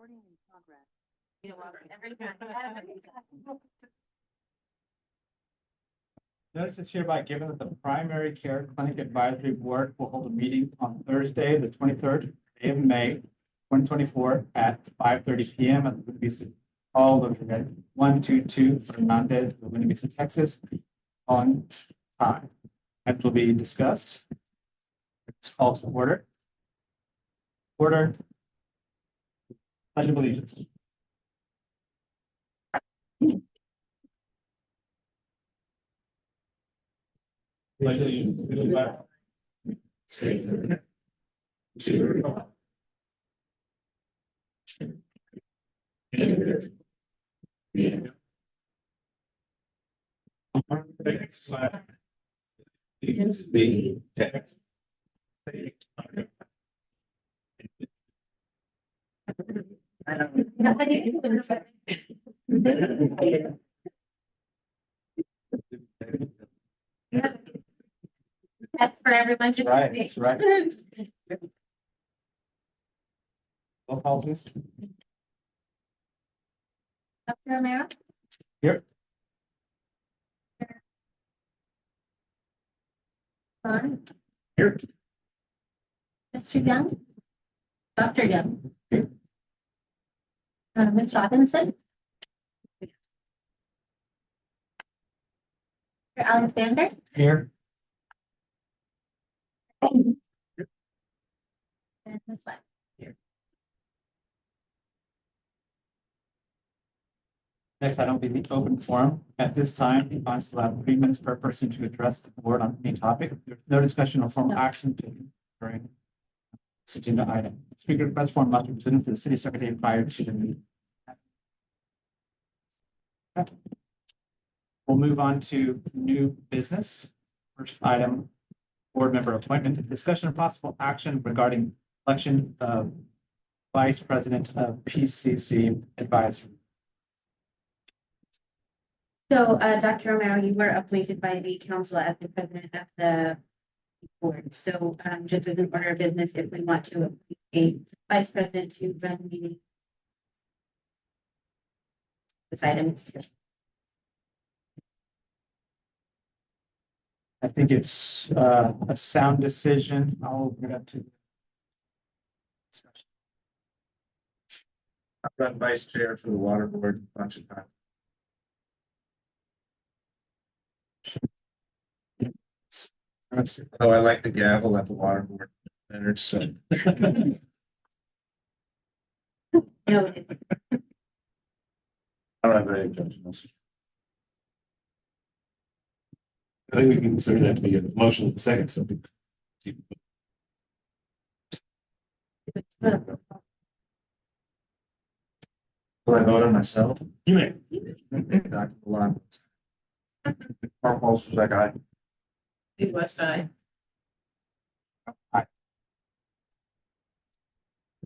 Recording in progress. You know, every time. Notice is hereby given that the Primary Care Clinic Advisory Board will hold a meeting on Thursday, the 23rd day of May, 2024 at 5:30 p.m. at the Laguna Vista Hall located at 122 Fernandez, Laguna Vista, Texas, on time. That will be discussed. It's called to order. Order. Pledge of allegiance. Pledge allegiance to the flag. States of America. To the republic. That's for everyone to. Right, that's right. Roll call, please. Dr. Romero? Here. Vaughn? Here. Mr. Young? Dr. Young? Ms. Robinson? Mr. Alexander? Here. And Ms. Webb? Next item will be the open forum. At this time, the audience will have 3 minutes per person to address the board on any topic. There's no discussion or formal action taken during this agenda item. Speaker request form must be presented to the city secretary prior to the meeting. Okay. We'll move on to new business. First item, board member appointment, discussion of possible action regarding election of vice president of PCC advisory. So, Dr. Romero, you were appointed by the council as the president of the board. So, just as an order of business, if we want to appoint a vice president to run the meeting. This item is here. I think it's a sound decision. I'll open it up to discussion. I've run vice chair for the water board a bunch of times. Oh, I like the gavel at the water board. And it's, No, I don't have any objections. I think we can consider that to be a motion in the second, so. Will I vote on myself? You may. Dr. Milan. Mark Walsh was that guy. Steve West Side.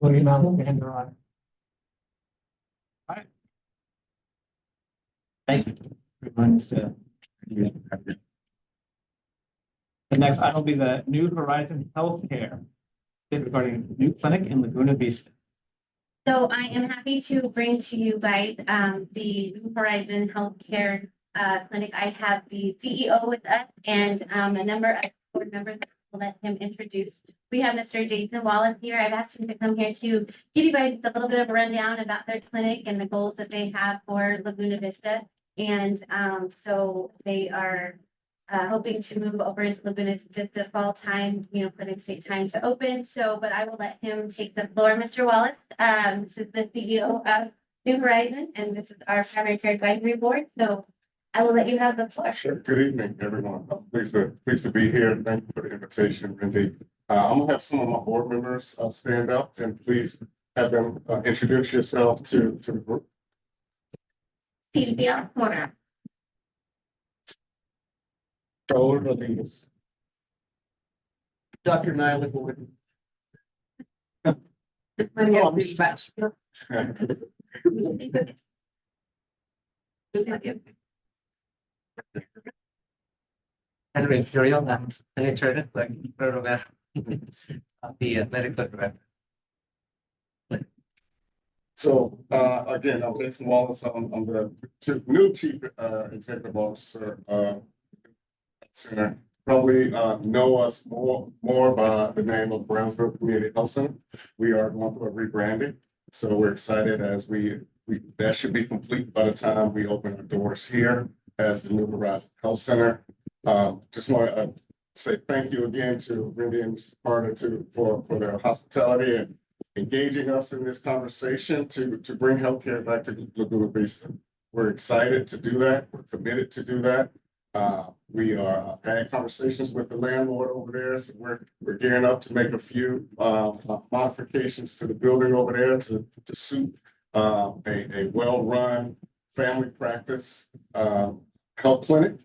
William Allen, your hands are on. All right. Thank you. Everyone needs to. The next item will be the New Horizon Healthcare regarding new clinic in Laguna Vista. So I am happy to bring to you guys, the New Horizon Healthcare, clinic. I have the CEO with us and, a number of board members. I'll let him introduce. We have Mr. Jason Wallace here. I've asked him to come here to give you guys a little bit of a rundown about their clinic and the goals that they have for Laguna Vista. And, so they are, hoping to move over into Laguna Vista fall time, clinics take time to open. So, but I will let him take the floor. Mr. Wallace, this is the CEO of New Horizon, and this is our primary care advisory board. So I will let you have the floor. Sure. Good evening, everyone. I'm pleased to be here. Thank you for the invitation, Wendy. I'm gonna have some of my board members stand up, and please have them introduce yourself to the group. Silvia Mora. Raul Rodriguez. Dr. Nyla Gordon. Henry Imperial, I'm an intern, like, the medical director. So, again, I'm Jason Wallace. I'm the new chief, executive officer, center. Probably, know us more by the name of Brownsville Community Health Center. We are going through a rebranding. So we're excited as that should be complete by the time we open our doors here as the New Horizon Health Center. Just want to say thank you again to Randy and Carter for their hospitality and engaging us in this conversation to bring healthcare back to Laguna Vista. We're excited to do that. We're committed to do that. We are had conversations with the landlord over there, so we're gearing up to make a few modifications to the building over there to suit a well-run family practice health clinic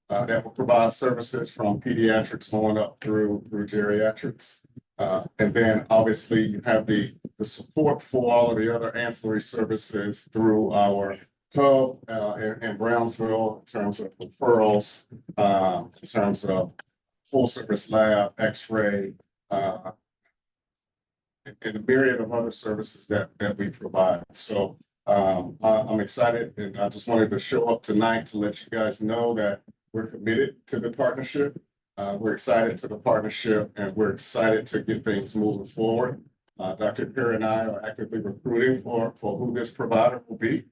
that will provide services from pediatrics on up through geriatrics. And then obviously you have the support for all of the other ancillary services through our hub in Brownsville in terms of referrals, in terms of full service lab, x-ray, and a myriad of other services that we provide. So I'm excited, and I just wanted to show up tonight to let you guys know that we're committed to the partnership. We're excited to the partnership, and we're excited to get things moving forward. Dr. Perry and I are actively recruiting for who this provider will be.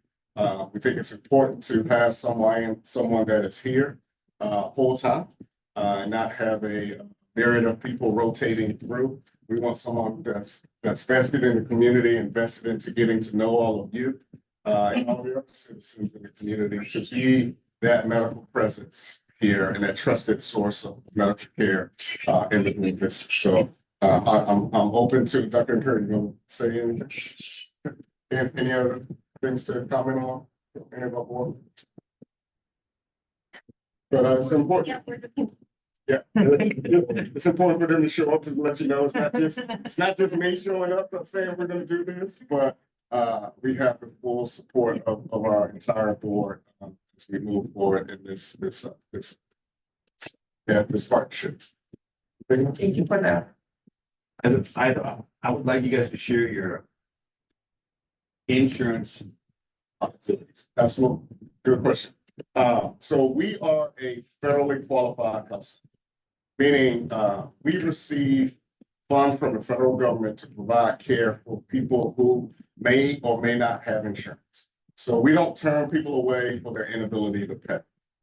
We think it's important to have someone that is here full time and not have a myriad of people rotating through. We want someone that's vested in the community, invested into getting to know all of you and all the other citizens in the community to be that medical presence here and that trusted source of medical care in the community. So I'm open to Dr. Perry. You want to say anything? Any other things to comment on? Any of our board? But it's important. Yeah, it's important for them to show up to let you know it's not just me showing up and saying we're going to do this, but we have the full support of our entire board as we move forward in this partnership. Thank you for that. And I would like you guys to share your insurance facilities. Absolutely. Good question. So we are a federally qualified health center, meaning we receive funds from the federal government to provide care for people who may or may not have insurance. So we don't turn people away for their inability to pay.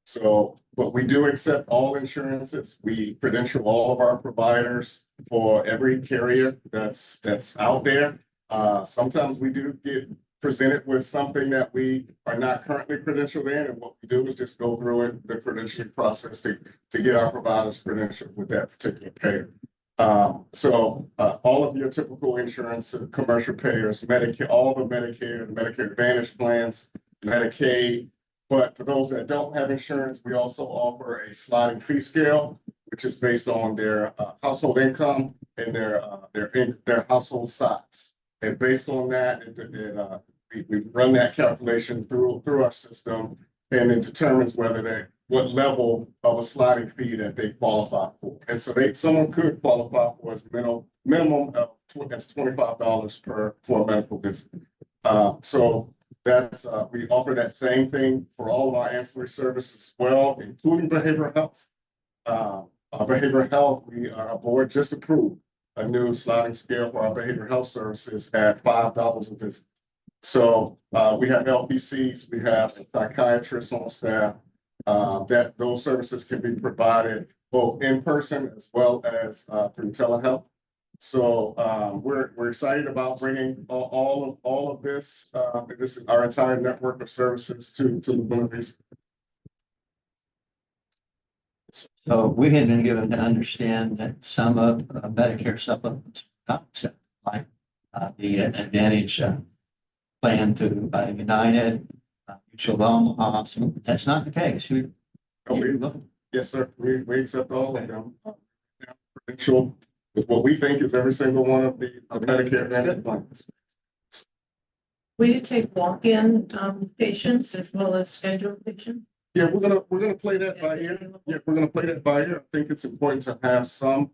So, but we do accept all insurances. We credential all of our providers for every carrier that's out there. Sometimes we do get presented with something that we are not currently credentialed in, and what we do is just go through the credentialing process to get our providers credentialed with that particular payer. So all of your typical insurance, commercial payers, Medicare, all the Medicare, Medicare Advantage plans, Medicaid. But for those that don't have insurance, we also offer a sliding fee scale, which is based on their household income and their household size. And based on that, we run that calculation through our system, and it determines what level of a sliding fee that they qualify for. And so someone could qualify for as minimum of that's $25 for a medical visit. So that's we offer that same thing for all of our ancillary services as well, including behavioral health. Our behavioral health, our board just approved a new sliding scale for our behavioral health services at $5 a visit. So we have LPCs, we have psychiatrists on staff, that those services can be provided both in person as well as through telehealth. So we're excited about bringing all of this, this is our entire network of services to Laguna Vista. So we had been given to understand that some of Medicare supplements are not accepted, like the Advantage plan through United, Mutual of Omaha. So that's not the case. Yes, sir. We accept all of them. Credential with what we think is every single one of the Medicare Advantage plans. Will you take walk-in patients as well as scheduled patients? Yeah, we're gonna play that by ear. Yeah, we're gonna play that by ear. I think it's important to have some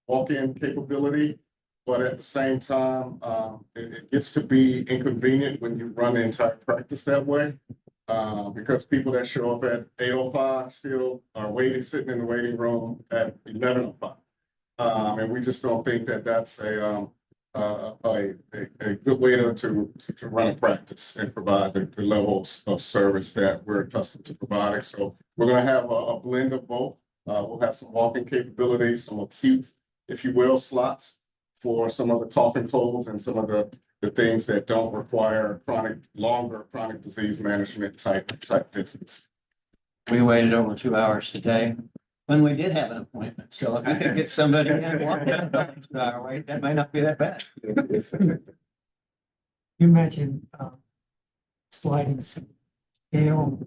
walk-in capability. But at the same time, it gets to be inconvenient when you run the entire practice that way. Because people that show up at 8:05 still are waiting, sitting in the waiting room at 11:05. And we just don't think that that's a good way to run a practice and provide the levels of service that we're accustomed to providing. So we're gonna have a blend of both. We'll have some walking capabilities, some acute, if you will, slots for some of the cough and colds and some of the things that don't require longer chronic disease management type visits. We waited over 2 hours today when we did have an appointment. So if you could get somebody in, walk that 2 hour wait, that might not be that bad. You mentioned sliding scale.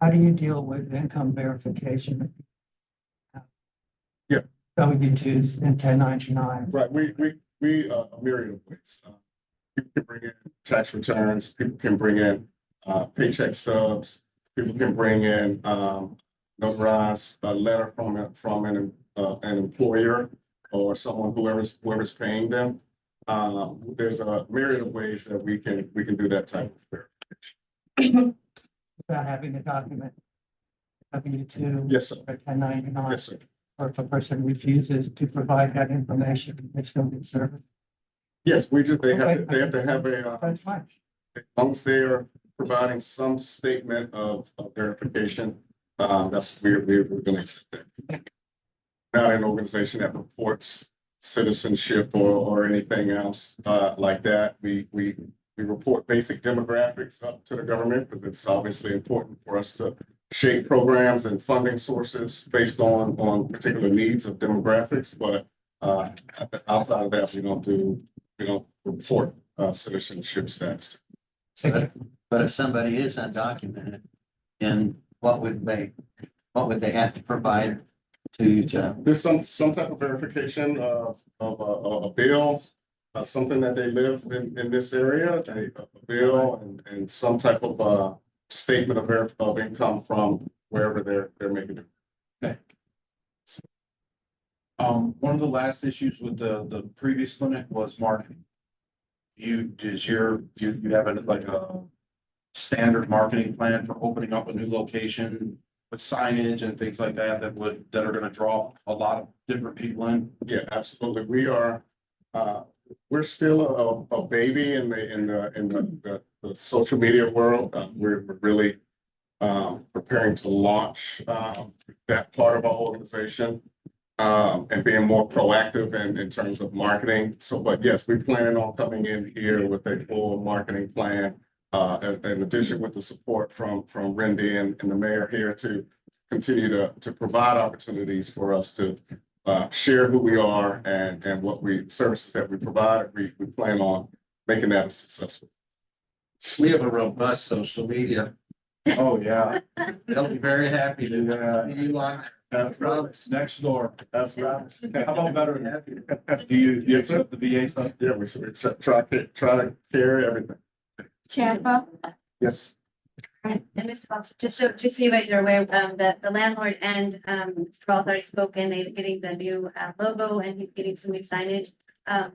How do you deal with income verification? Yeah. W-2s and 1099s. Right, we a myriad of ways. People can bring in tax returns, people can bring in paycheck stubs, people can bring in notarized a letter from an employer or someone, whoever's paying them. There's a myriad of ways that we can do that type of verification. Without having a document, W-2. Yes, sir. Or 1099. Yes, sir. Or if a person refuses to provide that information, they still get service. Yes, we do. They Okay. have to have a, That's fine. as long as they are providing some statement of verification, that's, we're gonna accept that. Not an organization that reports citizenship or anything else, like that. We report basic demographics up to the government, because it's obviously important for us to shape programs and funding sources based on particular needs of demographics, but outside of that, we don't report citizenship status. But if somebody is undocumented, then what would they have to provide to, There's some type of verification of a bill, something that they live in this area, a bill and some type of statement of income from wherever they're making it. One of the last issues with the previous clinic was marketing. You have a standard marketing plan for opening up a new location with signage and things like that that are gonna draw a lot of different people in? Yeah, absolutely. We're still a baby in the social media world. We're really preparing to launch that part of our organization and being more proactive in terms of marketing. So, but yes, we're planning on coming in here with a full marketing plan. In addition, with the support from Rendy and the mayor here to continue to provide opportunities for us to share who we are and what services that we provide. We plan on making that a successful. We have a robust social media. Oh, yeah. They'll be very happy to see you on. That's right. Next door. That's right. How about better? Do you accept the VA stuff? Yeah, we should try to carry everything. Chair, Yes. right, and Mr. Foster, just so you guys are aware, the landlord and Mr. Ball already spoken, they're getting the new logo and he's getting some new signage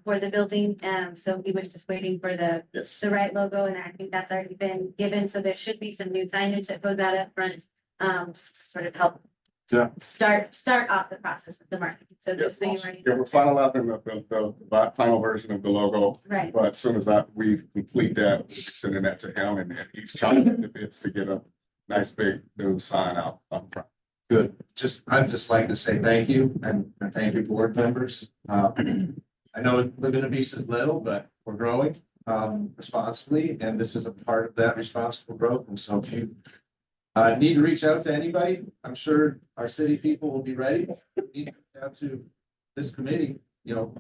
for the building. So he was just waiting for Yes. the right logo, and I think that's already been given, so there should be some new signage that goes out up front, just to sort of help. Yeah. Start off the process of the marketing, so just so you already. Yeah, we're finalizing the final version of the logo, Right, but as soon as we complete that, we'll be sending that to him and he's trying to bits to get a nice big new sign out up front. Good. I'd just like to say thank you and thank you, board members. I know we're gonna be little, but we're growing responsibly, and this is a part of that responsible growth. And so if you need to reach out to anybody, I'm sure our city people will be ready. Need to reach out to this committee,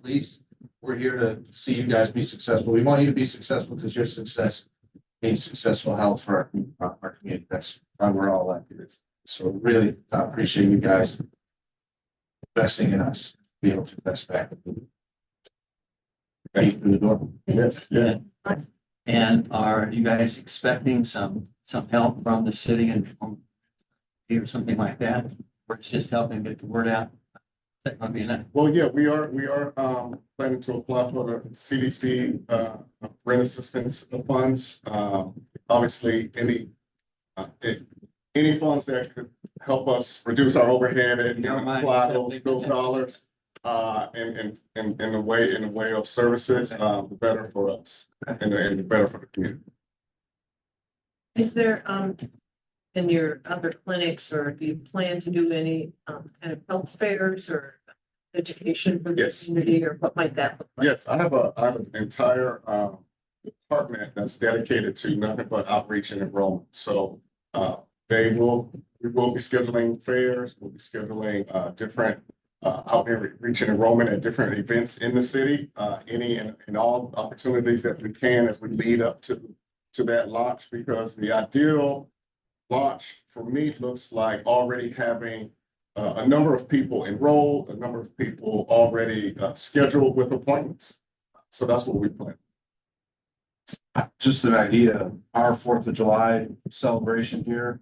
please, we're here to see you guys be successful. We want you to be successful because your success means successful health for our community. That's why we're all elected. So really appreciate you guys investing in us, be able to invest back. Through the door. Yes, yeah. and are you guys expecting some help from the city and or something like that? Or it's just helping get the word out? that gonna be in it? Well, yeah, we are, planning to apply for the CDC, rent assistance funds. Obviously, any funds that could help us reduce our overhead and Don't mind apply accepting those that. dollars, in a way of services, the better for us and the better for the community. Is there, in your other clinics, or do you plan to do any, kind of health fairs or education for the Yes. community, or what might that look like? Yes, I have an entire, department that's dedicated to nothing but outreach and enrollment. So, we will be scheduling fairs, we'll be scheduling, different, outreach and enrollment at different events in the city, any and all opportunities that we can as we lead up to that launch, because the ideal launch for me looks like already having a number of people enrolled, a number of people already scheduled with appointments. So that's what we plan. Just an idea, our Fourth of July celebration here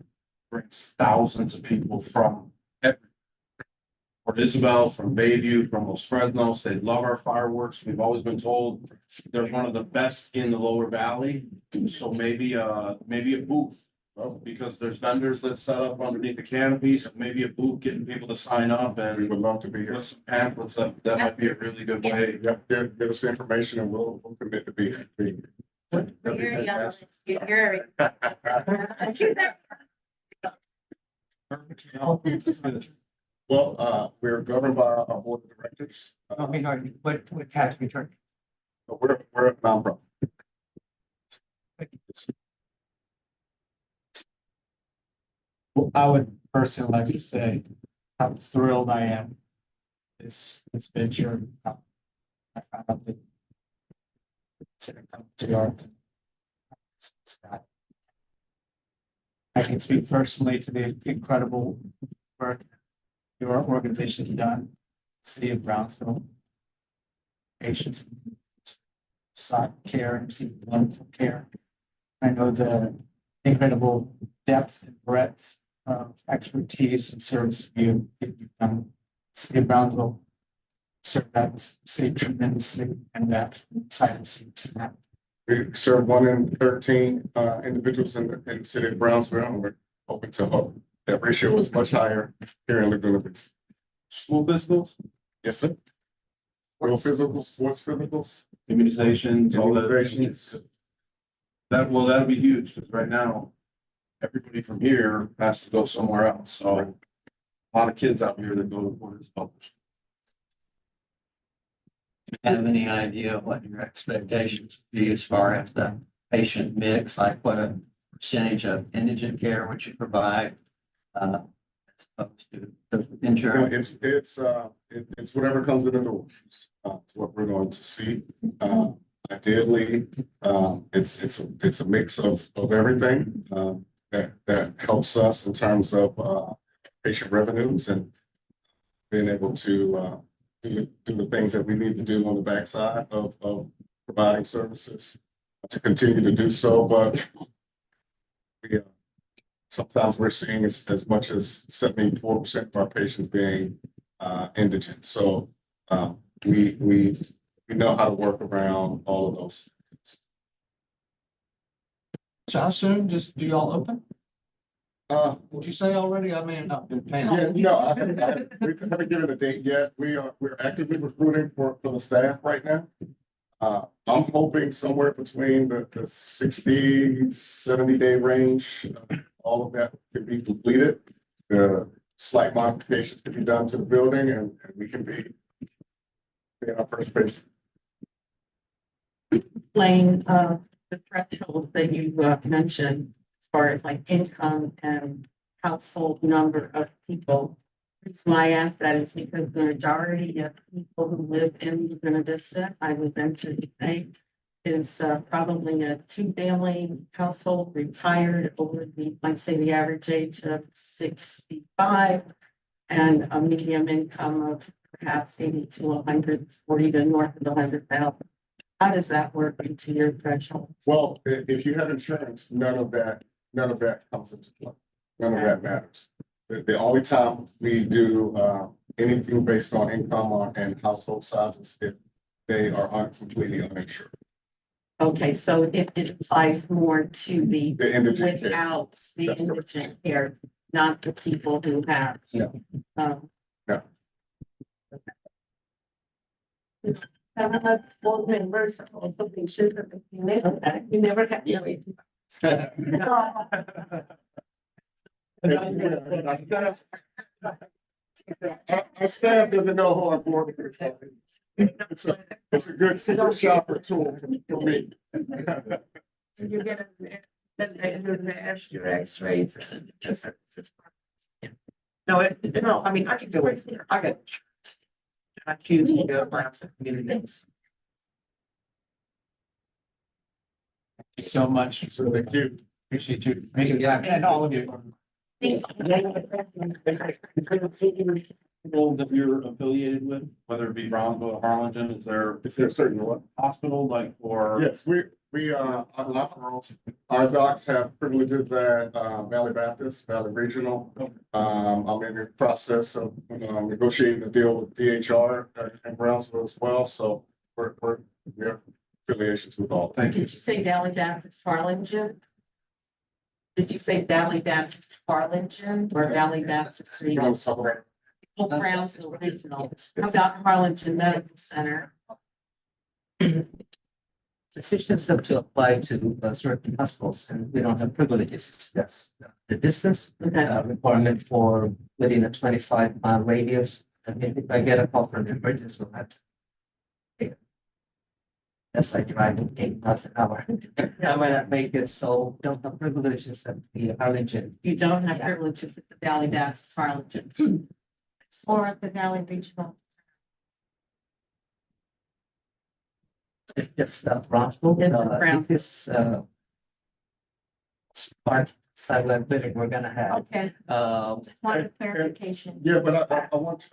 brings thousands of people from Port Isabel, from Bayview, from Los Fresnos. They love our fireworks. We've always been told they're one of the best in the lower valley. So maybe a booth. Because there's vendors that set up underneath the canopy, so maybe a booth getting people to sign up We and would love to be here. with some pamphlets, that might be a really good way. Yep, give us the information and we'll commit to be. You're a yellow list. You're Well, we're governed by our board of directors. I mean, what has to be turned? We're a nonprofit. Well, I would personally like to say how thrilled I am. This venture. I found out that. To our. It's not. I can speak personally to the incredible work your organization's done, City of Brownsville. Patients. Sought care, received wonderful care. I know the incredible depth and breadth of expertise and service you've done. City of Brownsville served that city tremendously, and that excited to see tonight. We serve 1 in 13 individuals in the city of Brownsville, and we're hoping to hope that ratio is much higher here in Laguna Beach. School physicals, Yes, sir. Real physicals, sports physicals, immunizations, all that. immunizations. That'll be huge, because right now, everybody from here has to go somewhere else, so. A lot of kids out here that go to Port Isabel. Do you have any idea of what your expectations would be as far as the patient mix, like what a percentage of indigent care would you provide? As opposed to the insurance? It's whatever comes in the door. It's what we're going to see. Ideally, it's a mix of everything, that helps us in terms of, patient revenues and being able to, do the things that we need to do on the backside of providing services to continue to do so, but sometimes we're seeing as much as 74% of our patients being indigent. So we know how to work around all of those. So how soon do y'all open? Would you say already? I mean, not been paying. Yeah, no, we haven't given a date yet. We're actively recruiting for the staff right now. I'm hoping somewhere between the 60, 70-day range, all of that can be completed. Slight modifications can be done to the building and we can be our first patient. Explain the thresholds that you mentioned as far as like income and household number of people. It's why I ask that is because the majority of people who live in Laguna Vista, I would venture to say, is probably a 2-family household, retired over the, like say the average age of 65, and a medium income of perhaps 80 to 140 to north of 100,000. How does that work into your threshold? Well, if you have insurance, none of that comes into play. None of that matters. The only time we do anything based on income and household sizes if they are completely uninsured. Okay, so it applies more to the The indigent care. without the That's correct. indigent care, not the people who have. No. Um, Some of us board members are also patients of the clinic. Okay. We never have, you know, Our staff doesn't know who our board members are. It's a good secret shopper tool for me. so you get the extra X-rays. and just- No, I mean, I can go with there. I got insurance. I choose to go around some communities. Thank you so much. Thank you. Appreciate you making time and all of you. People that you're affiliated with, whether it be Brownsville or Harlingen, is there If there's certain what? hospital like for? Yes, our docs have privileges at Valley Baptist, Valley Regional. I'm in the process of negotiating a deal with DHR in Brownsville as well, so we have affiliations with all. Thank you. Did you say Valley Baptist Harlingen? Did you say Valley Baptist Harlingen or Valley Baptist Regional? Brownsville Regional. How about Harlingen Medical Center? Decisions have to apply to certain hospitals and we don't have privileges. That's the distance requirement for within a 25-mile radius. I mean, if I get a call from the emergency, we'll have to. That's like driving 8 miles an hour. I might not make it, so don't have privileges at the Harlingen. You don't have privileges at the Valley Baptist Harlingen. Or at the Valley Regional. It's Brownsville. It's Brownsville. This is part satellite building we're gonna have. Okay, Um, wanted clarification. Yeah, but I want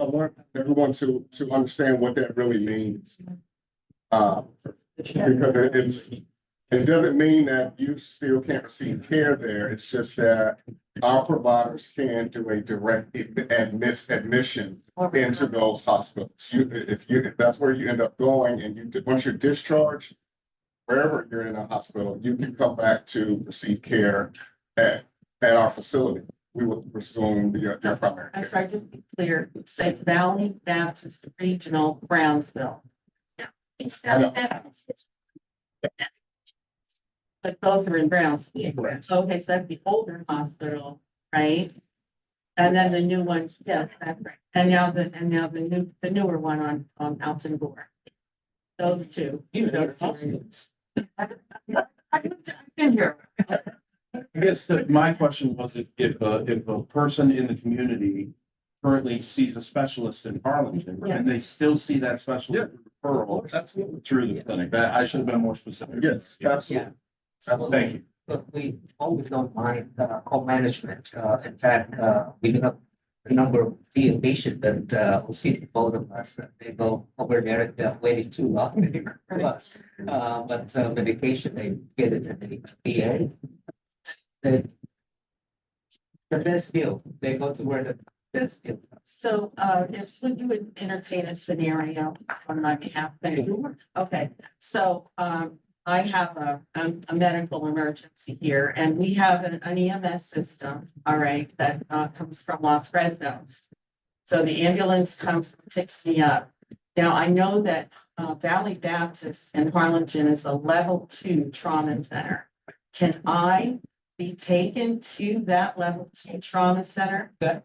everyone to understand what that really means. Because it doesn't mean that you still can't receive care there. It's just that our providers can do a direct admission into those hospitals. If that's where you end up going and once you're discharged, wherever you're in a hospital, you can come back to receive care at our facility. We would resume your primary I'm care. sorry, just to be clear, say Valley Baptist Regional Brownsville, It's Valley Baptist. but both are in Brownsville. Okay, so that's the older hospital, right? And then the new one, yes, that's right. And now the newer one on Alton Gore. Those two. I've been here. I guess that my question was if a person in the community currently sees a specialist in Harlingen, Yeah. and they still see that specialist referral Absolutely. through the clinic, that I should have been more specific. Yes, absolutely. Thank you. But we always don't mind co-management. In fact, we do have a number of patients that will see both of us. They go over there, waiting too long for us. But medication, they get it at the VA. The best deal, they go to where the best deal. So, if you would entertain a scenario on my behalf, thank you. Okay, so, I have a medical emergency here and we have an EMS system, all right, that, comes from Los Fresnos. So the ambulance comes, and picks me up. Now, I know that, Valley Baptist in Harlingen is a level 2 trauma center. Can I be taken to that level 2 trauma center? That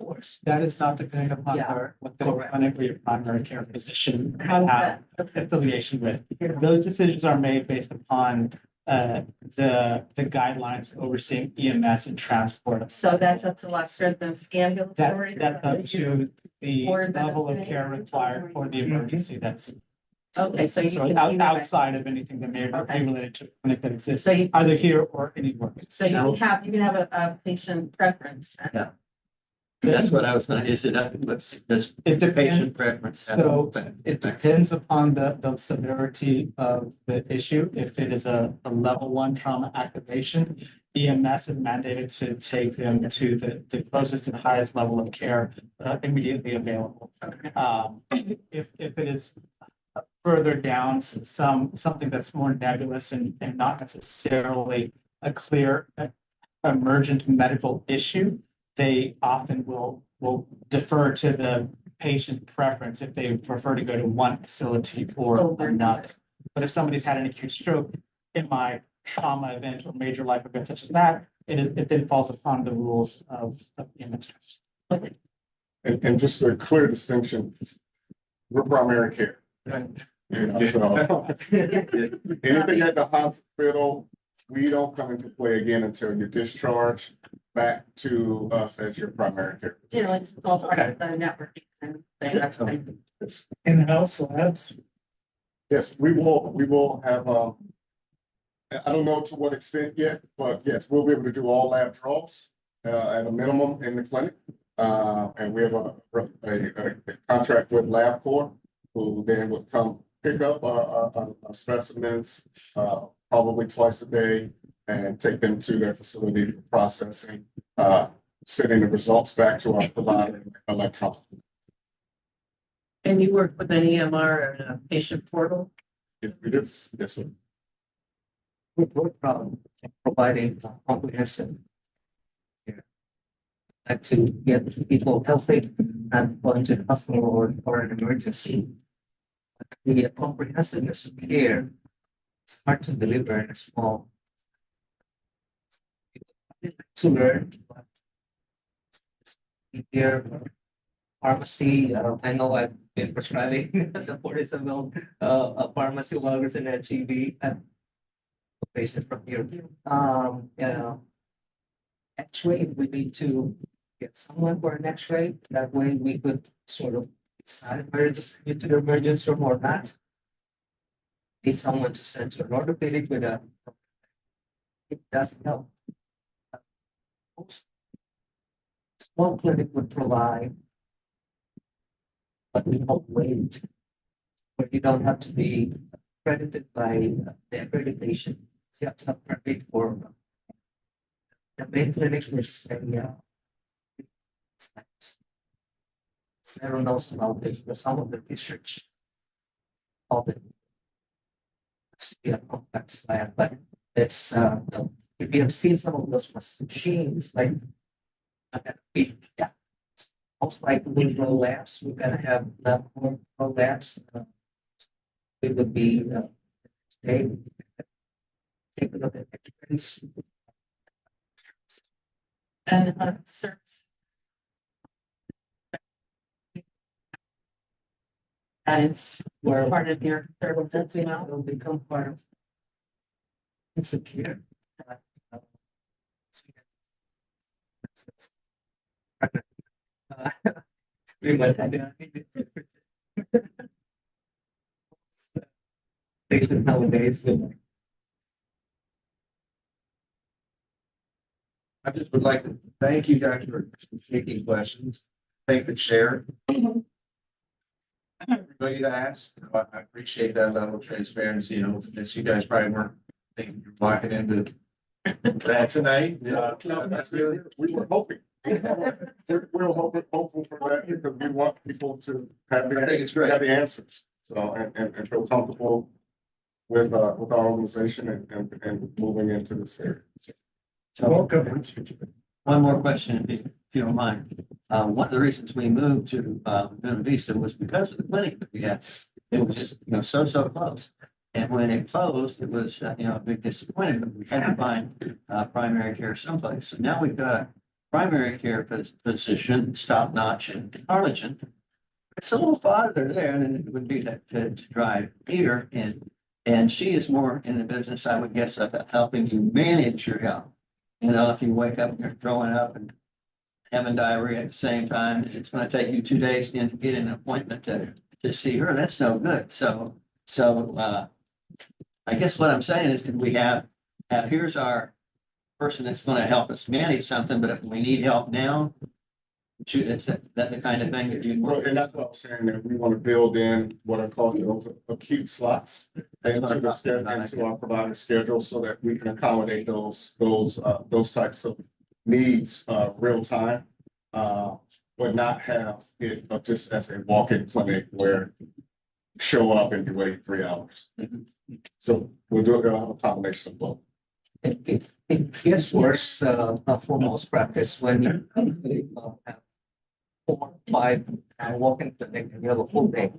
is not dependent upon Yeah. what the clinic or your primary care physician How's have that? affiliation with. Those decisions are made based upon the guidelines overseeing EMS and transport. So that's up to Los Fresnos ambulatory? That's up to the Or the- level of care required for the emergency that's. Okay, so you So can. outside of anything that may be Okay. related to a clinic that exists So you, either here or anywhere. so you can have a patient preference. then? That's what I was gonna, is it, let's, It depends. patient preference. So it depends upon the severity of the issue. If it is a level 1 trauma activation, EMS is mandated to take them to the closest and highest level of care immediately available. If it is further down, something that's more nebulous and not necessarily a clear emergent medical issue, they often will defer to the patient preference if they prefer to go to one facility or another. But if somebody's had an acute stroke, in my trauma event or major life event such as that, it then falls upon the rules of EMS. And just a clear distinction, we're primary care. You know, so anything at the hospital, we don't come into play again until you're discharged back to us as your primary care. You know, it's all part of the networking and thing. That's fine. In-house labs. Yes, we will have, I don't know to what extent yet, but yes, we'll be able to do all lab draws, at a minimum in the clinic. And we have a contract with LabCorp, who then would come pick up our specimens, probably twice a day and take them to their facility for processing, sending the results back to our provider electronically. And you work with an EMR and a patient portal? Yes, we do. Yes, sir. What problem providing comprehensive care, like to get people healthy and going to the hospital or an emergency. The comprehensiveness of care is hard to deliver in a small. To learn, but here pharmacy, I know I've been prescribing the 47 pharmacy loggers and HEB and patients from here. You know, X-ray, we need to get someone for an X-ray. That way we could sort of decide whether to send you to the emergency room or not. Need someone to send to an orthopedic with a. It doesn't help. Small clinic would provide. But we don't wait. Where you don't have to be accredited by the accreditation. You have to have permit for. The main clinic is I don't know about this, but some of the research. Of it. It's a complex lab, but it's if you have seen some of those machines, like. Yeah. Most likely no labs, we're gonna have more labs. It would be today. Take a look at X-rays. And service. That is, we're part of your services, you know, Will become part of. It's a care. Patients nowadays. I just would like to thank you guys for taking questions. Thank the chair. Everybody to ask, I appreciate that level of transparency, as you guys probably weren't thinking you're walking into that tonight. That's good. We were hoping. We're hopeful for that because we want people to have I think it's great. have the answers. So, and feel comfortable with our organization and moving into this area. So one more question, if you don't mind. One of the reasons we moved to Buena Vista was because of the clinic that we had. It was just, so close. And when it closed, it was, a big disappointment. We had to find primary care someplace. So now we've got a primary care physician, top notch in Arlington. It's a little farther there than it would be to drive here. And she is more in the business, I would guess, of helping you manage your health. If you wake up and you're throwing up and having diarrhea at the same time, it's going to take you 2 days to get an appointment to see her. That's no good. So I guess what I'm saying is, could we have here's our person that's going to help us manage something, but if we need help now, Is that the kind of thing that you? Well, and that's what I was saying, that we want to build in what I call those acute slots That's what into I'm the talking schedule, about. into our provider schedule so that we can accommodate those types of needs, real time. But not have it just as a walk-in clinic where show up and you wait 3 hours. So we'll have a combination of both. It gets worse for most practice when you have 4, 5 walk-in clinic and you have a full day.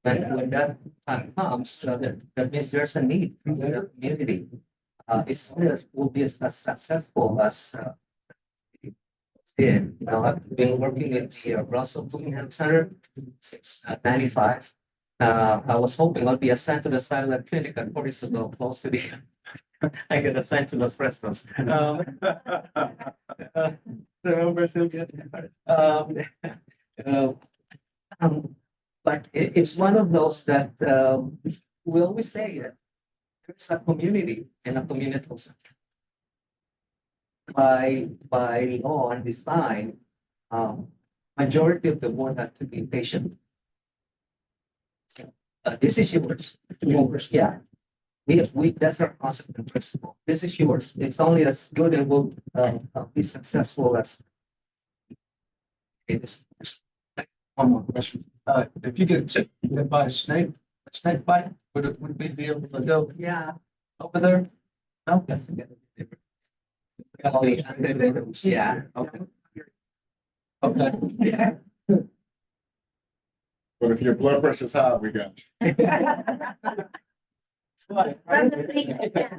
But when that time comes, that means there's a need from the community. Will be as successful as you know, I've been working with the Russell Boone Health Center since 95. I was hoping I'll be assigned to the silent clinic at Portisville, close to the I get assigned to Los Fresnos. Remember, Sylvia? But it's one of those that we always say that there's a community and a community by law and design, majority of the board have to be patient. This is yours. Yeah. That's our concept and principle. This is yours. It's only as good and will be successful as it is. One more question. If you get bit by a snake bite, would we be able to go Yeah. over there? No? Yes. Yeah. Okay. Okay. Yeah. But if your blood pressure's high, we got you. From the snake, yeah.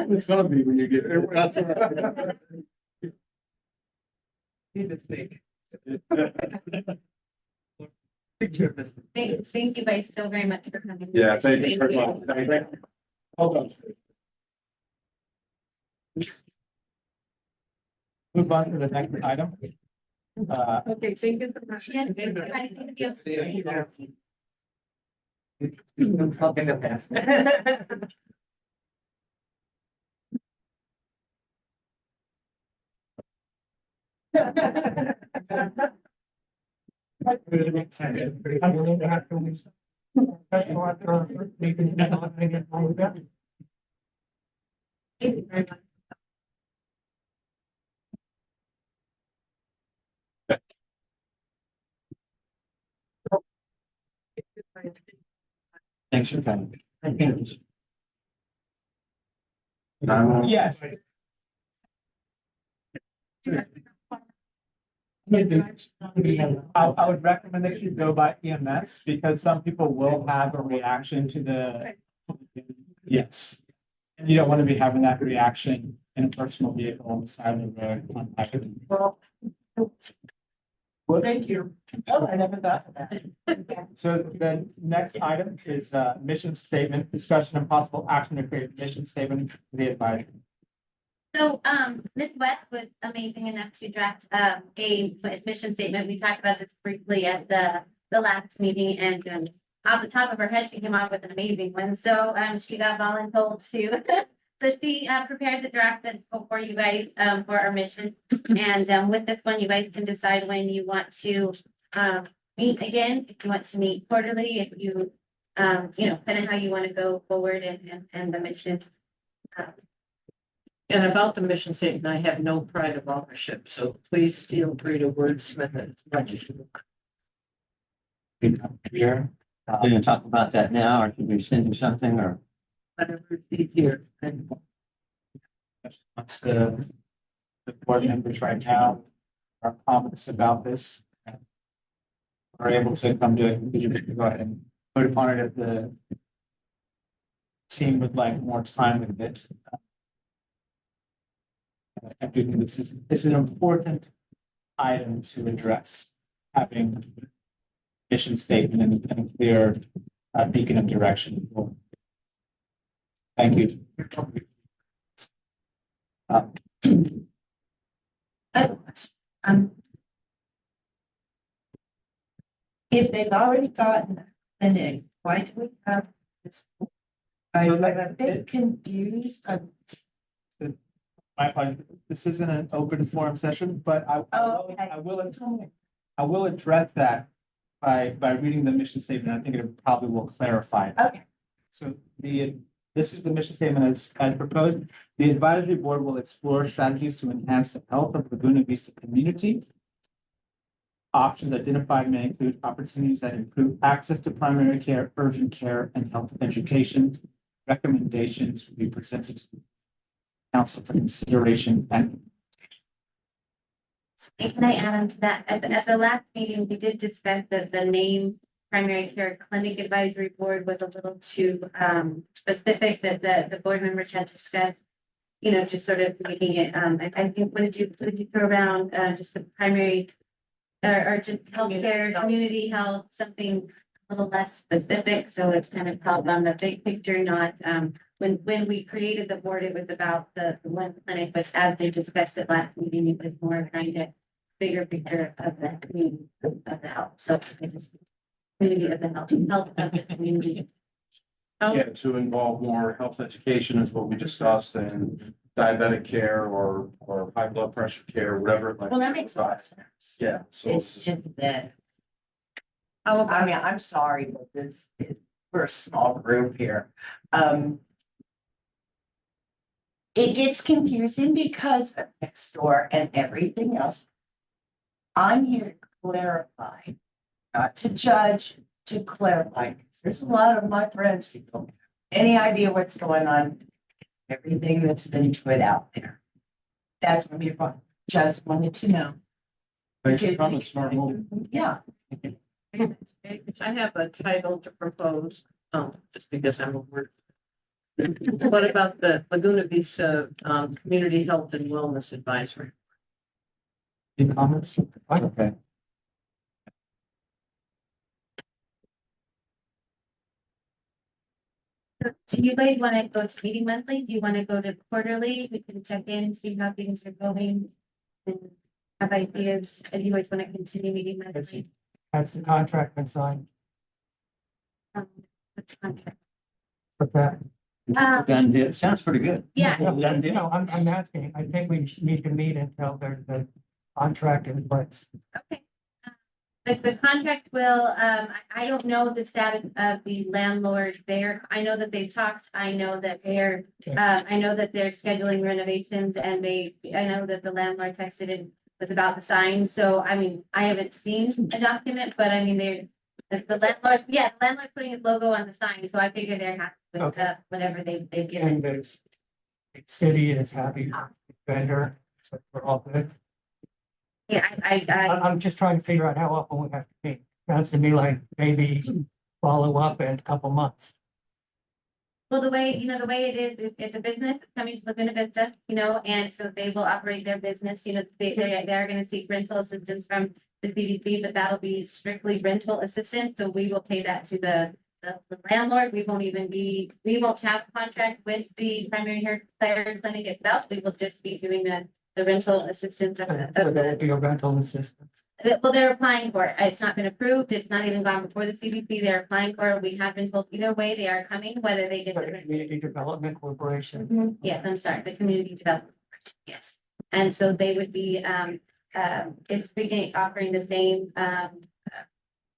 It's gonna be when you get there. Need a snake. Picture of this. Thank you guys so very much for coming. Yeah, thank you very much. Thank you. Hold on. Move on to the next item. Okay, thank you so much. Yes, thank you. I'm talking the past. Thank you very much. Thanks for coming. Yes. I would recommend that you go by EMS because some people will have a reaction to the. Yes. And you don't want to be having that reaction in a personal vehicle on the side of the road. Well, thank you. Oh, I never thought of that. So the next item is mission statement, discussion and possible action to create a mission statement for the advisory. So, Ms. West was amazing enough to draft, a mission statement. We talked about this briefly at the last meeting and, off the top of her head, she came up with an amazing one. So, she got voluntold to, so she, prepared the draft that's for you guys, for our mission. And, with this one, you guys can decide when you want to, meet again, if you want to meet quarterly, if you, kind of how you want to go forward and the mission. And about the mission statement, I have no pride of authorship, so please feel free to wordsmith it as much as you Here, are you gonna talk about that now, or can we send you something, or? whatever is easier. And What's the board members right now are comments about this. Are able to come to it, you can go ahead and vote upon it if the team would like more time with it. I do think this is an important item to address, having mission statement and a clear beacon of direction. Thank you. If they've already gotten an egg, why do we have this? I'm a bit confused. My apologies. This isn't an open forum session, but Oh, okay. I will address that by reading the mission statement. I think it probably will clarify. Okay. So this is the mission statement as proposed. The advisory board will explore strategies to enhance the health of Laguna Vista community. Options identified may include opportunities that improve access to primary care, urgent care, and health education. Recommendations will be presented to council for consideration and Can I add on to that? At the last meeting, we did discuss that the name Primary Care Clinic Advisory Board was a little too specific, that the board members had discussed. You know, just sort of making it, I think, what did you throw around, just the primary or just healthcare, community health, something a little less specific, so it's kind of held on the big picture, not, when we created the board, it was about the one clinic, but as they discussed it last meeting, it was more kind of bigger picture of the community of the health, so it just community of the health of the community. Yeah, to involve more health education is what we discussed, and diabetic care or high blood pressure care, whatever. it might Well, that be. makes a lot of sense. Yeah, so It's it's, just that, How I about, mean, I'm sorry, but we're a small group here. It gets confusing because of next door and everything else. I'm here to clarify, not to judge, to clarify. 'Cause there's a lot of my friends who don't have any idea what's going on. Everything that's been put out there. That's what we want. Just wanted to know. thanks for coming, smart move. Yeah. I have a title to propose, just because I'm a word. What about the Laguna Vista, Community Health and Wellness Advisory? any comments. Okay. Do you guys want to go to meeting monthly? Do you want to go to quarterly? We can check in, see how things are going. And have ideas, and you guys want to continue meeting monthly? Has the contract been signed The contract. for that? Done deal. Sounds pretty good. Yeah. Done deal. No, I'm asking. I think we need to meet until there's the contract in place. Okay. The contract will, I don't know the status of the landlord there. I know that they've talked. I know that they're, I know that they're scheduling renovations and I know that the landlord texted and was about to sign. So, I mean, I haven't seen a document, but I mean, the landlord, yeah, the landlord's putting his logo on the sign. So I figure they're happy with Okay. whatever they've given. And the city is happy, vendor, so we're all good. Yeah, I'm just trying to figure out how often we have to meet. Sounds to me like maybe follow up in a couple months. well, the way it is, it's a business that's coming to Laguna Vista, and so they will operate their business, they are gonna seek rental assistance from the CDC, but that'll be strictly rental assistance, so we will pay that to the landlord. We won't have a contract with the primary care clinic itself. We will just be doing the rental assistance of So there will be a rental assistance. well, they're applying for it. It's not been approved. It's not even gone before the CDC. They're applying for it. We have been told either way they are coming, whether they get So the. Community Development Corporation. Yes, I'm sorry, the community development, yes. And so they would be, it's beginning, offering the same,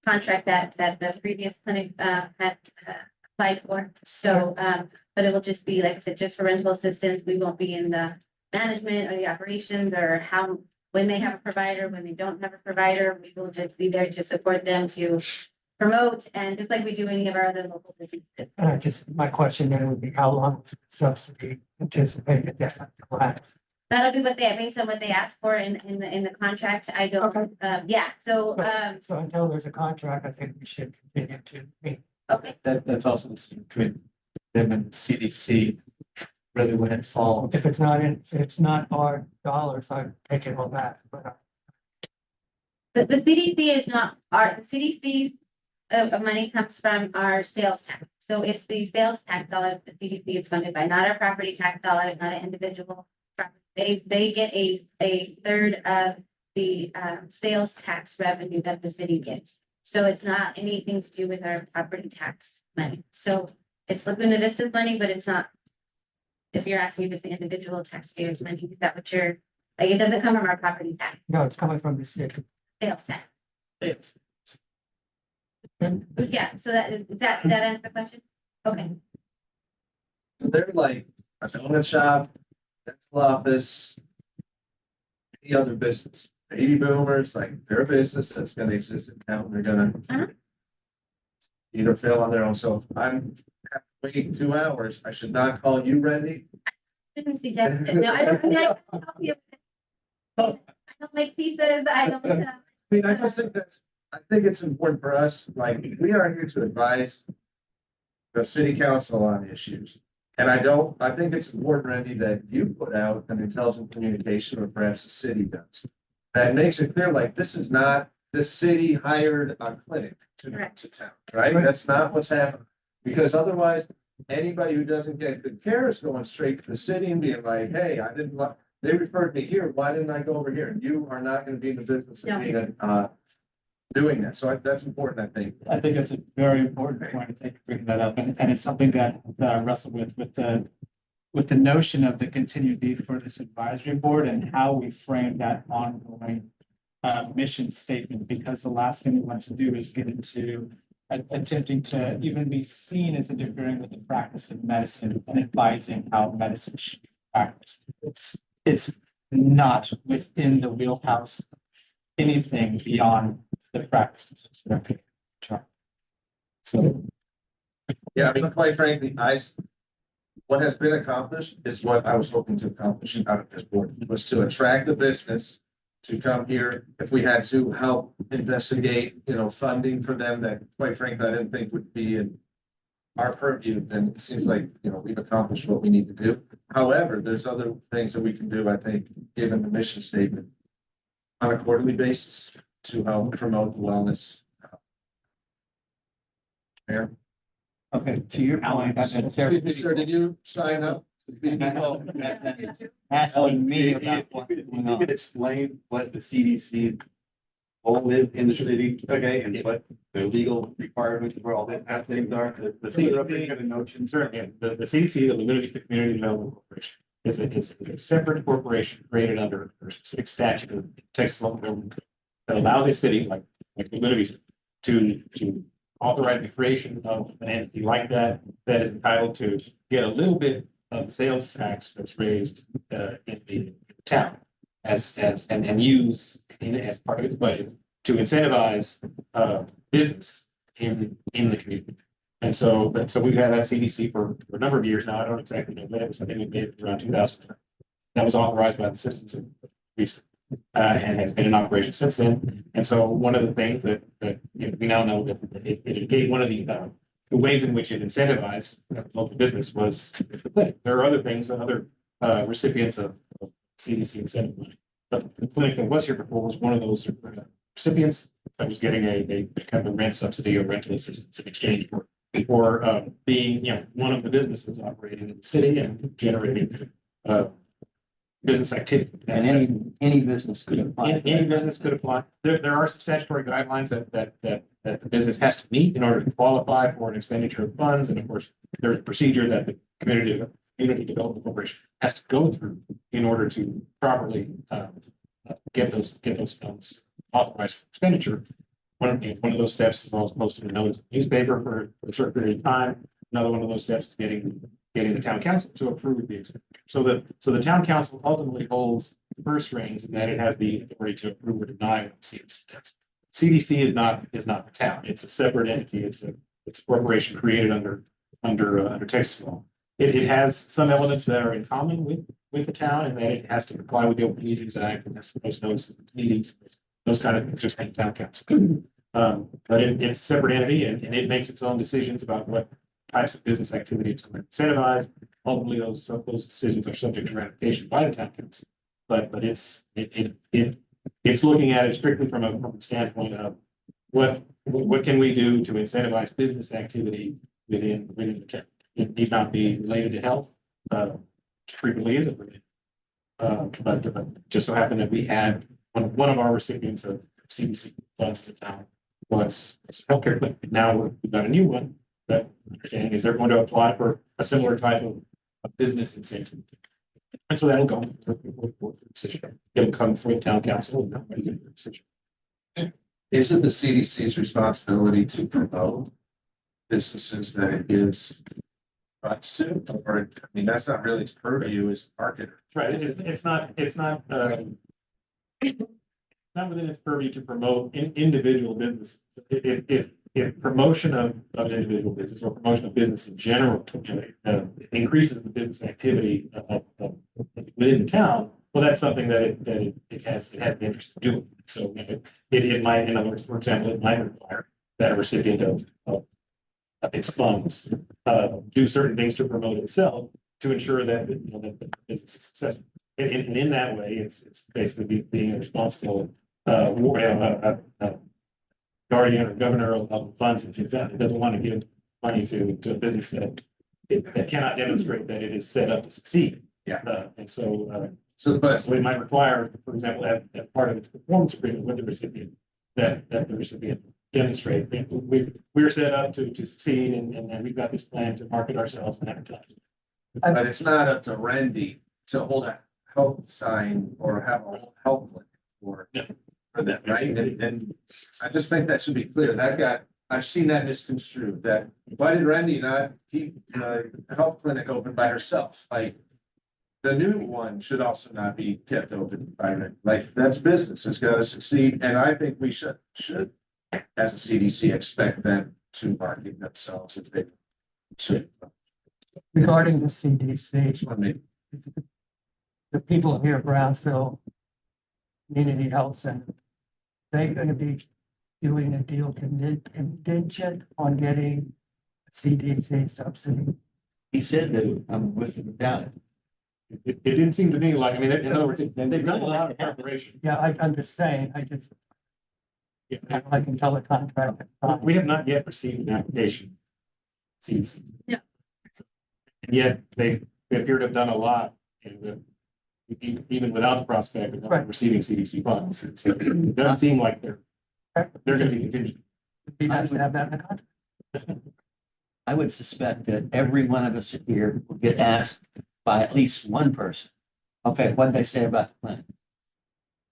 contract that the previous clinic, had applied for. So, but it will just be, like I said, just for rental assistance. We won't be in the management or the operations or when they have a provider, when they don't have a provider, we will just be there to support them to promote and just like we do any of our other local businesses. Just my question then would be how long is the subsidy anticipated to last? That'll be based on what they asked for in the contract. I don't, yeah, so, So until there's a contract, I think we should continue to meet. okay. That's also the same between them and CDC, really when it falls. If it's not our dollars, I'd take it all back, but The CDC is not the CDC of money comes from our sales tax. So it's the sales tax dollars the CDC is funded by, not our property tax dollars, not an individual. They get a third of the sales tax revenue that the city gets. So it's not anything to do with our property tax money. So it's Laguna Vista's money, but it's not if you're asking if it's the individual taxpayers' money, is that what you're, like, it doesn't come from our property tax, No, it's coming from the city. sales tax. Yes. Yeah, so that answer the question? Okay, They're like a donut shop, dental office. Any other business, baby boomers, like their business that's gonna exist in town, they're gonna. Uh-huh. Either fail on their own, so if I'm have to wait 2 hours, I should not call you, Randy. didn't suggest it. No, I don't, I mean, I can help you. I don't make pizzas, I don't, I mean, I just think I think it's important for us, like, we are here to advise. The city council on issues. And I think it's important, Randy, that you put out an intelligent communication, or perhaps the city does. That makes it clear, like, this is not, the city hired a clinic to Correct. town, right? That's not what's happening. Because otherwise, anybody who doesn't get good care is going straight to the city and being like, hey, I didn't want, they referred me here, why didn't I go over here? You are not gonna be in the business No. of being doing that. So that's important, I think. I think it's a very important point. I think bringing that up, and it's something that I wrestle with the notion of the continued need for this advisory board and how we frame that ongoing mission statement, because the last thing we want to do is get into attempting to even be seen as interfering with the practice of medicine and advising how medicine should be practiced. It's not within the wheelhouse of anything beyond the practices of therapy. So. Yeah, I mean, quite frankly, what has been accomplished is what I was hoping to accomplish out of this board, was to attract the business to come here. If we had to help investigate, funding for them that, quite frankly, I didn't think would be in our purview, then it seems like, we've accomplished what we need to do. However, there's other things that we can do, I think, given the mission statement on a quarterly basis to help promote the wellness. Mayor? Okay, to your point, that's Sir, did you sign up? Asking me about what's If going you on. could explain what the CDC role is in the city, okay, and what the legal requirements for all that things are. The CDC, certainly, the CDC, the Laguna Vista Community Development Corporation, is a separate corporation created under a specific statute of Texas local government code that allow the city, like Laguna Vista, to authorize the creation of an entity like that, that is entitled to get a little bit of the sales tax that's raised in the town and use as part of its budget to incentivize business in the community. And so we've had that CDC for a number of years now. I don't exactly know when it was. I think we made it around 2000. That was authorized by the citizens of Vista and has been in operation since then. And so one of the things that we now know that it gave one of the ways in which it incentivized local business was the clinic. There are other things, other recipients of CDC incentive money. But the clinic that was here before was one of those recipients that was getting a kind of a rent subsidy or rental assistance in exchange for being, one of the businesses operating in the city and generating business activity. And any business could apply. Any business could apply. There are some statutory guidelines that the business has to meet in order to qualify for an expenditure of funds. And of course, there's a procedure that the Community Development Corporation has to go through in order to properly get those funds authorized for expenditure. One of those steps is also posting a notice in the newspaper for a certain period of time. Another one of those steps is getting the town council to approve the expenditure. So the town council ultimately holds the purse strings and that it has the authority to approve or deny what the CDC does. CDC is not the town. It's a separate entity. It's a corporation created under Texas law. It has some elements that are in common with the town, and that it has to comply with the Open Meetings Act and has to post notice of its meetings, those kind of things, just like town council. But it's a separate entity and it makes its own decisions about what types of business activity it's going to incentivize. Ultimately, those decisions are subject to ratification by the town council. But it's looking at it strictly from a standpoint of what can we do to incentivize business activity within the town. It need not be related to health, frequently isn't related. But just so happened that we had one of our recipients of CDC funds to the town was healthcare clinic. Now we've got a new one that understanding is they're going to apply for a similar type of a business incentive. And so that'll go. For the decision. It'll come from the town council. And that'll make a decision. Is it the CDC's responsibility to promote businesses that it gives rights to? Or, I mean, that's not really its purview as a marketer. Right, it's not, not within its purview to promote individual businesses. If promotion of an individual business or promotion of business in general increases the business activity within the town, well, that's something that it has an interest in doing. So it might, in other words, for example, it might require that a recipient of its funds do certain things to promote itself to ensure that, that the business is successful. And in that way, it's basically being a responsible guardian or governor of funds. If it doesn't want to give money to a business that cannot demonstrate that it is set up to succeed. Yeah. And so But it might require, for example, as part of its performance agreement with the recipient, that the recipient demonstrate that we're set up to succeed and we've got this plan to market ourselves and advertise. But it's not up to Randy to hold a health sign or have a health clinic for, No. for them, right? And I just think that should be clear. I've seen that misconstrued, that why did Randy not keep a health clinic open by herself? Like, the new one should also not be kept open by Randy. Like, that's business. It's got to succeed. And I think we should, as a CDC, expect them to market themselves if they should. Regarding the CDC, I mean, the people here at Brownsville Community Health Center, they're gonna be doing a deal contingent on getting a CDC subsidy. He said that I'm with him without it. It didn't seem to me like, I mean, in other words, they've done a lot of preparation. Yeah, I'm just saying, Yeah, I can tell the contractor. we have not yet received an application. CDC. Yeah. And yet they appear to have done a lot even without the prospect of Right. receiving CDC funds. It doesn't seem like they're gonna be contingent. It'd be nice to have that in the contract. I would suspect that every one of us here will get asked by at least one person, okay, what they say about the clinic.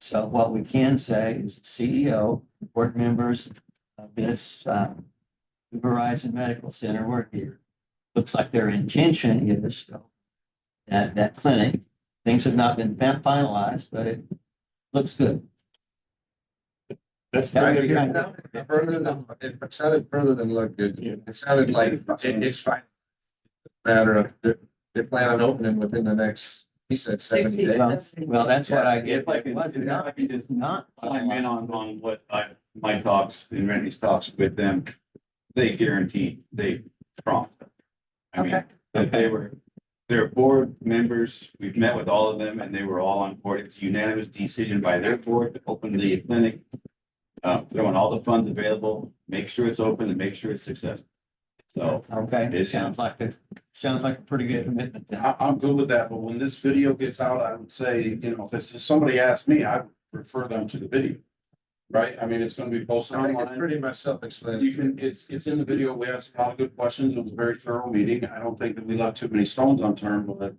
So what we can say is the CEO, board members of this Verizon Medical Center work here. Looks like their intention is that clinic, things have not been finalized, but it looks good. That's. Right, it sounded further than look good. It sounded like it's fine. Matter of, they plan on opening within the next, he said 70 days. Well, that's what I get. If I could just Not. chime in on what my talks and Randy's talks with them, they guaranteed they prompt. I mean, that they're board members. We've met with all of them and they were all on board. It's a unanimous decision by their board to open the clinic. Throwing all the funds available, make sure it's open and make sure it's successful. So. Okay, it sounds like a pretty good commitment. then. I'm good with that, but when this video gets out, I would say, if somebody asked me, I would refer them to the video. Right? I mean, it's gonna be posted I think it's online. pretty much self-explanatory. It's in the video. We asked a lot of good questions. It was a very thorough meeting. I don't think that we left too many stones unturned, but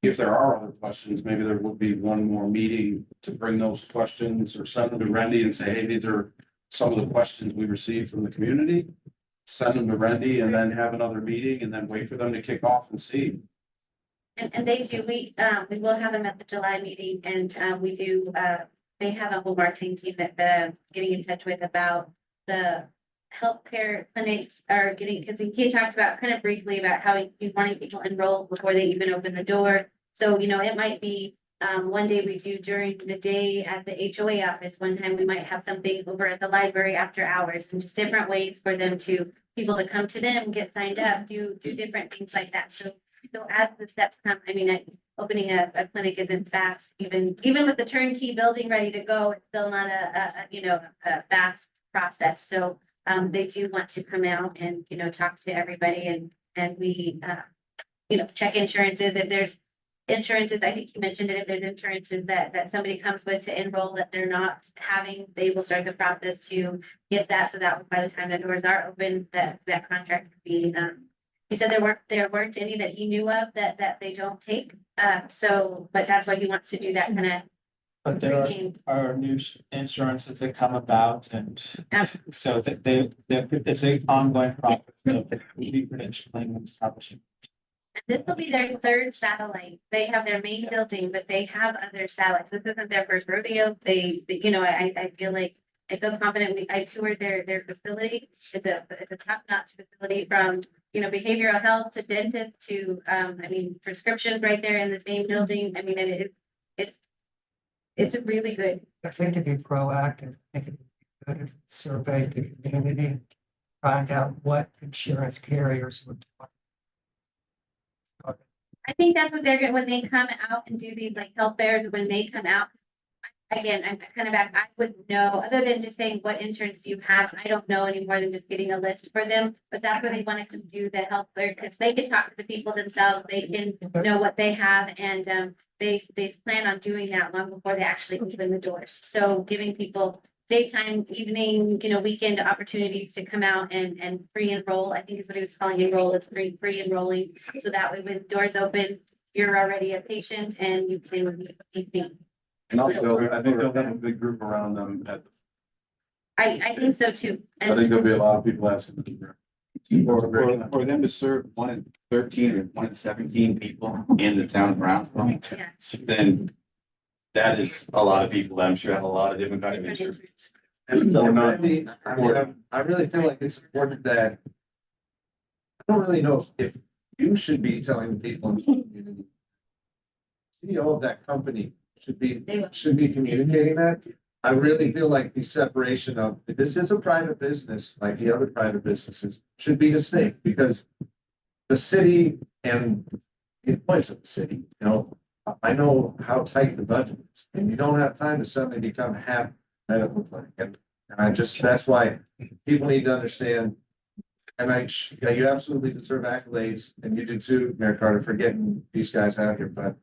if there are other questions, maybe there would be one more meeting to bring those questions or send them to Randy and say, hey, these are some of the questions we received from the community. Send them to Randy and then have another meeting and then wait for them to kick off and see. And they do, we will have them at the July meeting and, we do, they have a whole marketing team that they're getting in touch with about the healthcare clinics are getting, because he talked about kind of briefly about how he's wanting people enrolled before they even open the door. So, it might be, one day we do during the day at the HOA office, one time we might have something over at the library after hours and just different ways for people to come to them, get signed up, do different things like that. So as the steps come, opening a clinic isn't fast, even with the turnkey building ready to go, it's still not a fast process. So they do want to come out and, talk to everybody and we, check insurances. If there's insurances, I think you mentioned it, if there's insurances that somebody comes with to enroll that they're not having, they will start the process to get that. So that by the time the doors are open, that contract could be He said there weren't any that he knew of that they don't take. But that's why he wants to do that kind of But there pregame. are new insurances that come about and Absolutely. so that it's an ongoing process of re-credentialing and establishing. This will be their third satellite. They have their main building, but they have other satellites. This isn't their first rodeo. I feel like, I feel confident. I toured their facility. It's a top-notch facility from, behavioral health to dentist to, prescriptions right there in the same building. I mean, it's really good. I think to be proactive, I think it'd be good if survey the community, find out what insurance carriers would. I think that's what they're gonna, when they come out and do these like health fairs, when they come out. Again, I'm kind of back, I wouldn't know, other than just saying what insurance do you have, I don't know any more than just getting a list for them. But that's where they want to do the health fair, because they can talk to the people themselves, they can know what they have, and they plan on doing that long before they actually open the doors. So giving people daytime, evening, weekend opportunities to come out and pre-enroll, I think is what he was calling enroll, it's pre-enrolling. So that way when doors open, you're already a patient and you can be seen. And also, I think they'll have a big group around them at, I think so too. I think there'll be a lot of people asking. For them to serve 1 in 13 or 1 in 17 people in the town of Brownsville, Yeah. then that is a lot of people that I'm sure have a lot of different kind of Different insurance. And so We're not- really, I really feel like it's important that. I don't really know if you should be telling the people in the community. CEO of that company They will. should be communicating that. I really feel like the separation of, this is a private business, like the other private businesses, should be distinct, because. The city and the employees of the city, I know how tight the budget is, and you don't have time to suddenly become half medical clinic. And that's why people need to understand. And you absolutely deserve accolades, and you do too, Mayor Carter, for getting these guys out here, but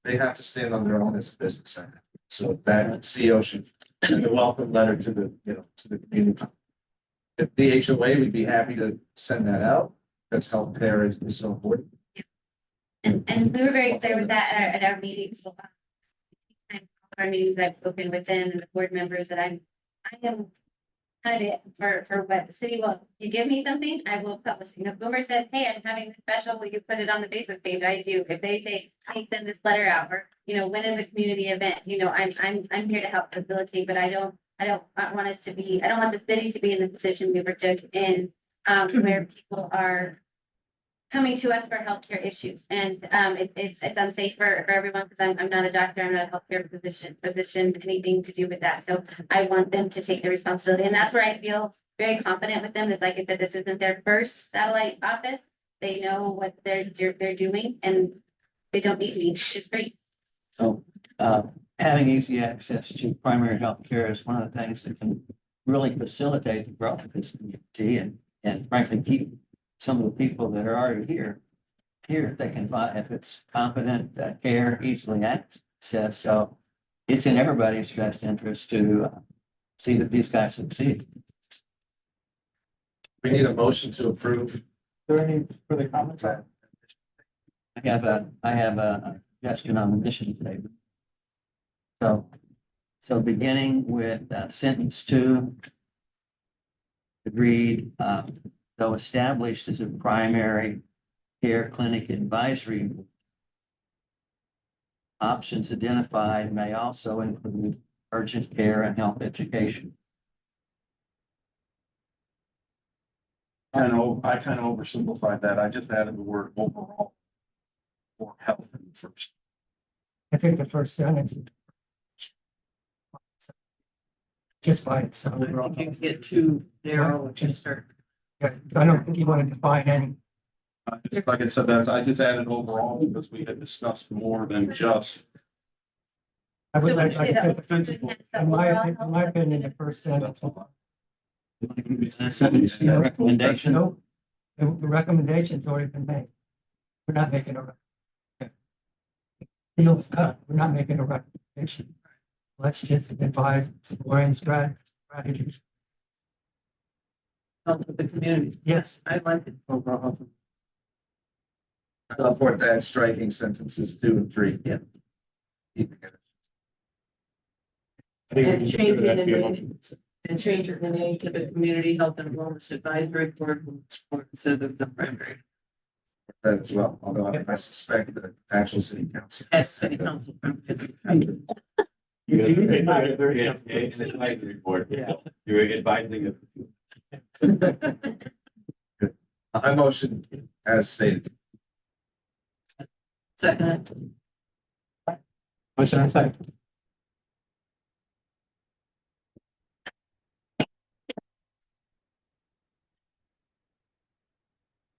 they have to stand on their own as a business center. So that CEO should send a welcome letter to the community. If the HOA would be happy to send that out, because healthcare is so important. And we were very clear with that at our meetings. Our meetings that I've spoken with them and the board members that I am kind of it for what the city will, you give me something, I will publish. If Boomer says, hey, I'm having this special, will you put it on the Facebook page? I do. If they say, hey, send this letter out, or, when is a community event? I'm here to help facilitate, but I don't want us to be, I don't want the city to be in the position we were just in, where people are coming to us for healthcare issues, and it's unsafe for everyone, because I'm not a doctor, I'm not a healthcare physician, anything to do with that. So I want them to take the responsibility, and that's where I feel very confident with them. Is like I said, this isn't their first satellite office. They know what they're doing, and they don't need me, which is great. So, having easy access to primary health care is one of the things that can really facilitate the growth of this community and frankly, keep some of the people that are already here, if they can find, if it's competent care, easily accessed. So it's in everybody's best interest to see that these guys succeed. We need a motion to approve. Is there any further comments? I have a suggestion on the mission statement. So beginning with sentence 2. Agreed, though established as a primary care clinic advisory board, options identified may also include urgent care and health education. I kind of oversimplified that. I just added the word overall. For health in the first. I think the first sentence. Just by itself. I think to get too narrow and just start. Yeah, I don't think you want to define any. Just like I said, I just added overall because we had discussed more than just. I would So like, would you say like, that physical. In my opinion, the first sentence. Recommendation. No, the recommendation's already been made. We're not making a. Deal's cut, we're not making a recommendation. Let's just advise exploring strategies. health of the community. Yes, I like it. Overall health. I'll support that, striking sentences 2 and 3. Yeah. Keeping it. I think we And can changing consider that to be a the motion. And change the name to the Community Health and Wellness Advisory Board instead of the primary. That as well, although I suspect the actual city council. As city council. You're advisory board. You're advising. My motion as stated. Second. Motion and second.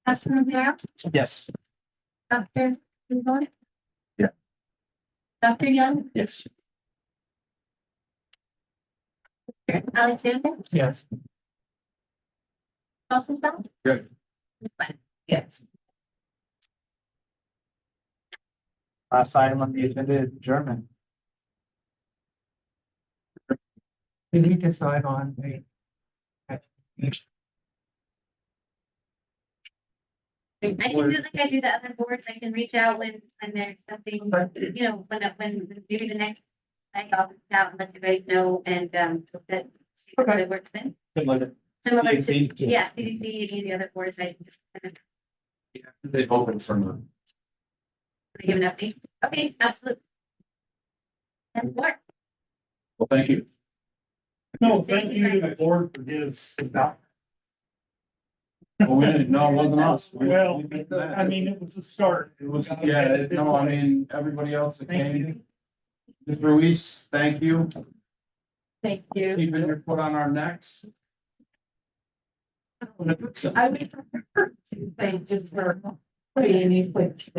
Councilman Romero, Yes. Dr. Blumer? Yeah. Dr. Young, Yes. Mr. Alexander, Yes. Rosenthal? Good. Ms. White? Yes. Last item on the agenda is adjournment. Did we decide on the? I can do like I do the other boards, I can reach out when there's something, you know, when maybe the next. I'll reach out and let you guys know and, that, see if it works then. Similar to, CDC, yeah, CDC, any of the other boards, I just kind of They've opened from give an update. Okay, absolutely. And work. well, thank you. No, thank you to the board for his. No, it wasn't us. Well, I mean, it was a start. It was, yeah, no, I mean, everybody else that came. Ms. Ruiz, thank you. Thank you. Keeping your foot on our necks. I would prefer to thank you for putting in quick.